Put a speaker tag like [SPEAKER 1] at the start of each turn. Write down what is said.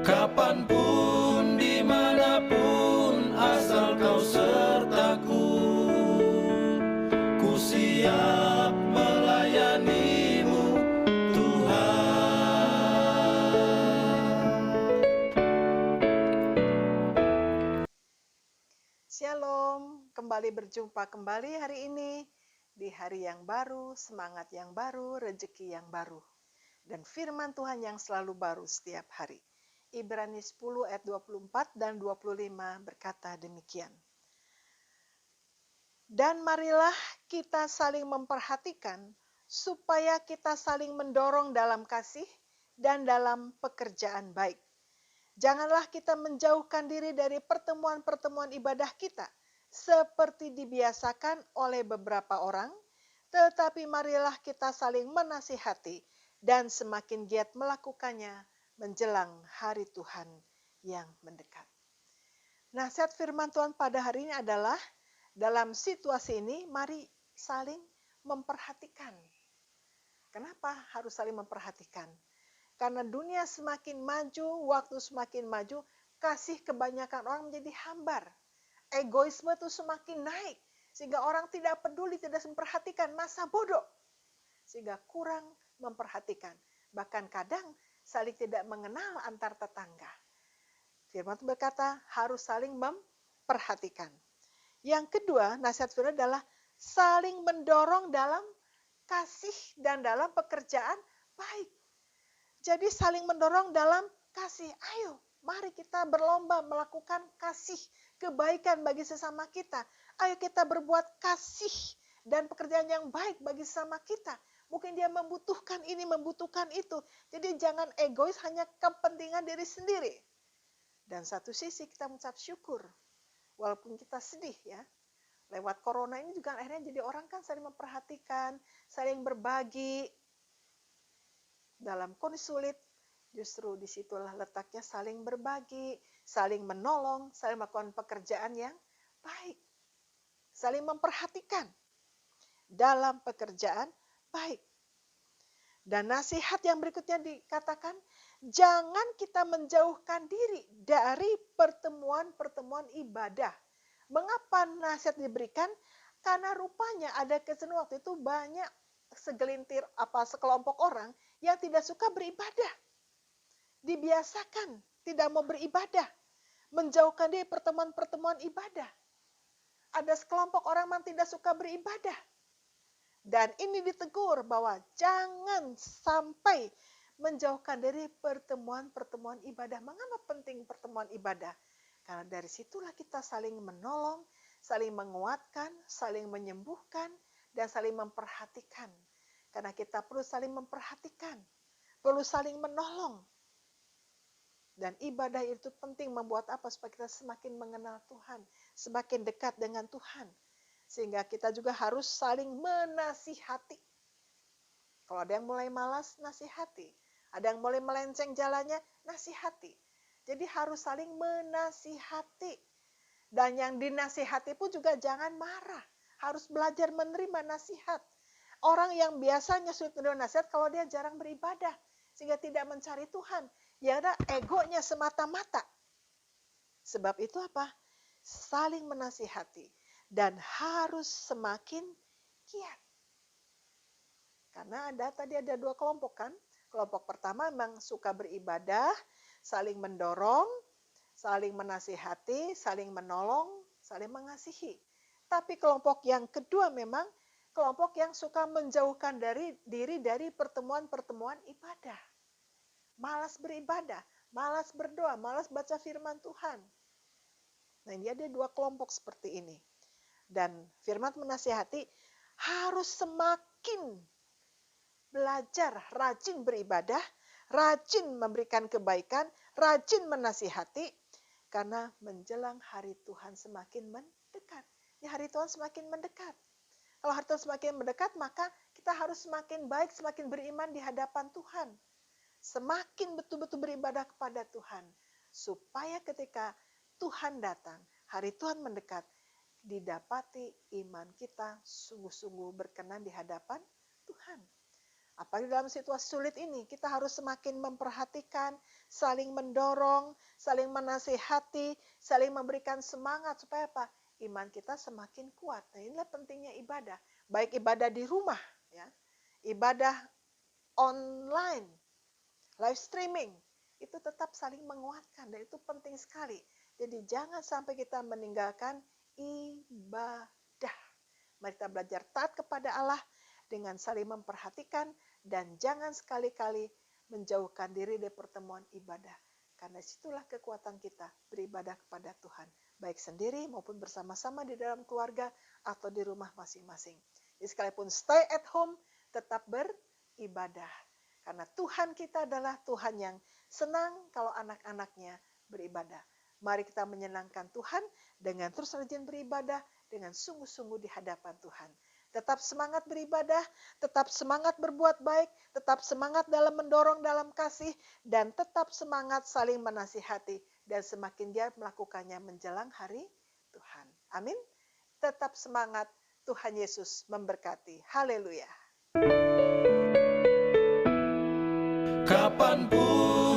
[SPEAKER 1] Kapanpun, dimanapun, asal kau sertaku, ku siap melayanimu, Tuhan.
[SPEAKER 2] Shalom, kembali berjumpa kembali hari ini, di hari yang baru, semangat yang baru, rezeki yang baru, dan firman Tuhan yang selalu baru setiap hari. Ibrani 10 ayat 24 dan 25 berkata demikian. Dan marilah kita saling memperhatikan, supaya kita saling mendorong dalam kasih dan dalam pekerjaan baik. Janganlah kita menjauhkan diri dari pertemuan-pertemuan ibadah kita, seperti dibiasakan oleh beberapa orang, tetapi marilah kita saling menasihati dan semakin giat melakukannya menjelang hari Tuhan yang mendekat. Nasihat firman Tuhan pada hari ini adalah, dalam situasi ini mari saling memperhatikan. Kenapa harus saling memperhatikan? Karena dunia semakin maju, waktu semakin maju, kasih kebanyakan orang menjadi hambar. Egoisme itu semakin naik, sehingga orang tidak peduli, tidak memperhatikan masa bodoh. Sehingga kurang memperhatikan. Bahkan kadang saling tidak mengenal antar tetangga. Firman Tuhan berkata harus saling memperhatikan. Yang kedua, nasihat firman adalah saling mendorong dalam kasih dan dalam pekerjaan baik. Jadi saling mendorong dalam kasih. Ayo, mari kita berlomba melakukan kasih, kebaikan bagi sesama kita. Ayo kita berbuat kasih dan pekerjaan yang baik bagi sesama kita. Mungkin dia membutuhkan ini, membutuhkan itu. Jadi jangan egois hanya kepentingan diri sendiri. Dan satu sisi kita mengucap syukur. Walaupun kita sedih ya. Lewat corona ini juga akhirnya jadi orang kan saling memperhatikan, saling berbagi. Dalam kondisi sulit, justru disitulah letaknya saling berbagi, saling menolong, saling melakukan pekerjaan yang baik. Saling memperhatikan dalam pekerjaan baik. Dan nasihat yang berikutnya dikatakan, jangan kita menjauhkan diri dari pertemuan-pertemuan ibadah. Mengapa nasihat diberikan? Karena rupanya ada kecenderungan waktu itu banyak sekelompok orang yang tidak suka beribadah. Dibiasakan tidak mau beribadah. Menjauhkan diri pertemuan-pertemuan ibadah. Ada sekelompok orang yang tidak suka beribadah. Dan ini ditegur bahwa jangan sampai menjauhkan dari pertemuan-pertemuan ibadah. Mengapa penting pertemuan ibadah? Karena dari situlah kita saling menolong, saling menguatkan, saling menyembuhkan, dan saling memperhatikan. Karena kita perlu saling memperhatikan, perlu saling menolong. Dan ibadah itu penting membuat apa? Supaya kita semakin mengenal Tuhan, semakin dekat dengan Tuhan. Sehingga kita juga harus saling menasihati. Kalau ada yang mulai malas, nasihati. Ada yang mulai melenceng jalannya, nasihati. Jadi harus saling menasihati. Dan yang dinasihati pun juga jangan marah. Harus belajar menerima nasihat. Orang yang biasanya sulit menerima nasihat kalau dia jarang beribadah. Sehingga tidak mencari Tuhan. Ya ada egonya semata-mata. Sebab itu apa? Saling menasihati. Dan harus semakin giat. Karena tadi ada dua kelompok kan. Kelompok pertama memang suka beribadah, saling mendorong, saling menasihati, saling menolong, saling mengasihi. Tapi kelompok yang kedua memang kelompok yang suka menjauhkan diri dari pertemuan-pertemuan ibadah. Malas beribadah, malas berdoa, malas baca firman Tuhan. Nah ini ada dua kelompok seperti ini. Dan firman menasihati harus semakin belajar, rajin beribadah, rajin memberikan kebaikan, rajin menasihati, karena menjelang hari Tuhan semakin mendekat. Ya, hari Tuhan semakin mendekat. Kalau hari Tuhan semakin mendekat, maka kita harus semakin baik, semakin beriman di hadapan Tuhan. Semakin betul-betul beribadah kepada Tuhan. Supaya ketika Tuhan datang, hari Tuhan mendekat, didapati iman kita sungguh-sungguh berkenan di hadapan Tuhan. Apalagi dalam situasi sulit ini, kita harus semakin memperhatikan, saling mendorong, saling menasihati, saling memberikan semangat supaya apa? Iman kita semakin kuat. Nah, inilah pentingnya ibadah. Baik ibadah di rumah, ya, ibadah online, live streaming, itu tetap saling menguatkan dan itu penting sekali. Jadi jangan sampai kita meninggalkan ibadah. Mari kita belajar taat kepada Allah dengan saling memperhatikan dan jangan sekali-kali menjauhkan diri dari pertemuan ibadah. Karena situlah kekuatan kita beribadah kepada Tuhan. Baik sendiri maupun bersama-sama di dalam keluarga atau di rumah masing-masing. Jadi sekalipun stay at home, tetap beribadah. Karena Tuhan kita adalah Tuhan yang senang kalau anak-anaknya beribadah. Mari kita menyenangkan Tuhan dengan terus rajin beribadah, dengan sungguh-sungguh di hadapan Tuhan. Tetap semangat beribadah, tetap semangat berbuat baik, tetap semangat dalam mendorong dalam kasih, dan tetap semangat saling menasihati. Dan semakin dia melakukannya menjelang hari Tuhan. Amin. Tetap semangat, Tuhan Yesus memberkati. Haleluya.
[SPEAKER 1] Kapanpun